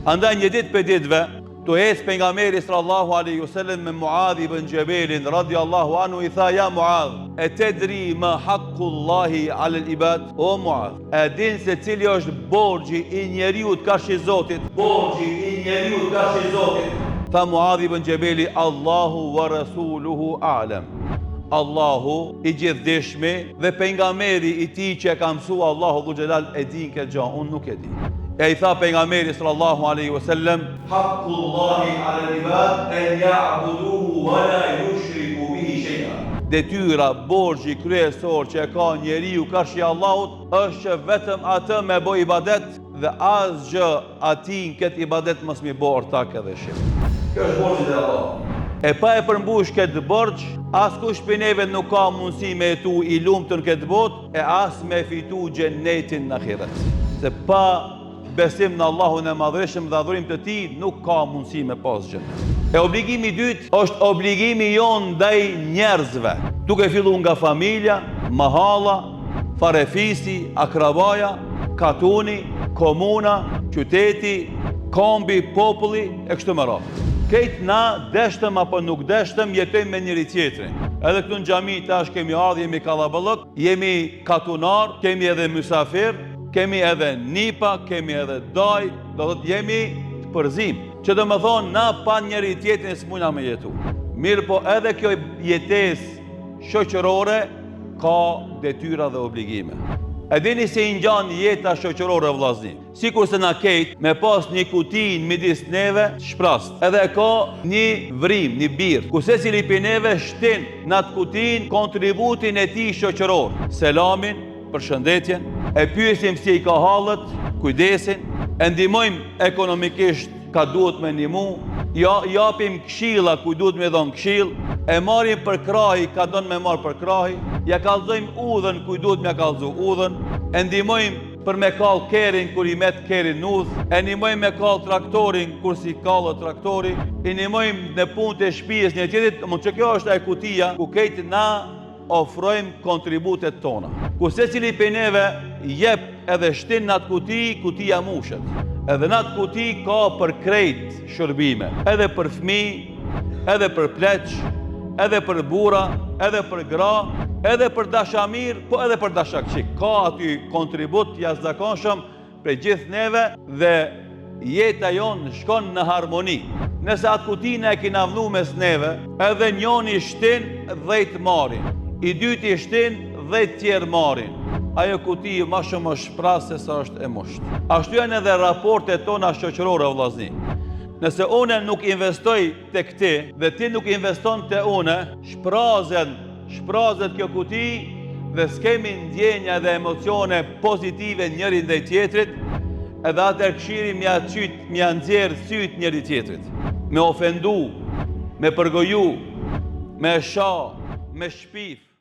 Andaj një ditë për ditëve, të ecë pejgamberi sallallahu alaihi wasallam me Muadh ibn Jabelin radhiyallahu anhu, i tha: ja Muadh, e tedri ma haqqullahi ala al-ibad? O Muadh, e din se cili është borxhi i njeriut karshi Zotit? Borxhi i njeriut karshi Zotit. Tha Muadh ibn Jabeli: Allahu wa rasuluhu a'lam. Allahu i gjithdijshmi dhe pejgamberi i tij që e ka mësua Allahu dhul xhelal e din këtë gjë, unë nuk e di. E i tha pejgamberi sallallahu alaihi wasallam: haqqullahi ala al-ibad an ya'buduhu wa la yushriku bihi shay'a. Detyra, borxhi kryesor që e ka njeriu karshi Allahut është që vetëm atë me bë ibadet dhe asgjë atij në këtë ibadet mos mi bë ortak edhe shirk. Kjo është borxhi i Allahut. E pa e përmbush këtë borxh, askush prej neve nuk ka mundësi me jetu i lumtur në këtë botë e as me fitu xhenetin në ahiret. Se pa besim në Allahun e madhreshëm dhe adhurim të tij nuk ka mundësi me pas xhenet. E obligimi i dytë është obligimi jon ndaj njerëzve, duke filluar nga familja, mahalla, farefisi, akrabaja, katuni, komuna, qyteti, kombi, populli e kështu me radhë. Këtë na deshtëm apo nuk deshtëm jetojmë me njëri tjetrin. Edhe këtu në xhami tash kemi ardhur, jemi kallaballok, jemi katunar, kemi edhe mysafir, kemi edhe nipa, kemi edhe daj, do thotë jemi të përzim. Që do më thonë na pa njëri tjetrin s'mujna me jetu. Mirë po edhe kjo jetesë shoqërore ka detyra dhe obligime. E dini se i ngjan jeta shoqërore vllazni. Sikur se na kejt me pas një kutin midis neve shprast. Edhe ka një vrim, një birë, ku secili prej neve shtin në atë kutin kontributin e tij shoqëror. Selamin, përshëndetjen, e pyesim si i ka hallet, kujdesin, e ndihmojmë ekonomikisht ka duhet me ndihmu, japim këshilla ku duhet me dhon këshill, e marrim për krahi ka don me marr për krahi, ja kallëzojmë udhën ku duhet me kallëzu udhën, e ndihmojmë për me kall kerin kur i met kerin në udhë, e ndihmojmë me kall traktorin kur si kallet traktori, e ndihmojmë në punët e shtëpisë një tjetrit, mund që kjo është ajo kutia ku këtë na ofrojmë kontributet tona. Ku secili prej neve jep edhe shtin në atë kuti, kutia mushet. Edhe në atë kuti ka për krejt shërbime, edhe për fëmijë, edhe për pleq, edhe për burra, edhe për gra, edhe për dashamir, po edhe për dashakçik. Ka aty kontribut jashtëzakonshëm për gjithë neve dhe jeta jonë shkon në harmoni. Nëse atë kutinë e kina vënë mes neve, edhe njoni shtin 10 marrin, i dyti shtin 10 tjerë marrin. Ajo kuti ma shumë është shprasë se sa është e mushtë. Ashtu janë edhe raportet tona shoqërore vllazni. Nëse une nuk investoj te ti dhe ti nuk investon te une, shprazet kjo kuti dhe s'kemi ndjenja dhe emocione pozitive njëri ndaj tjetrit, edhe atër këshiri mja nxjerr syt njëri tjetrit. Me ofendu, me përgoju, me sha, me shpif.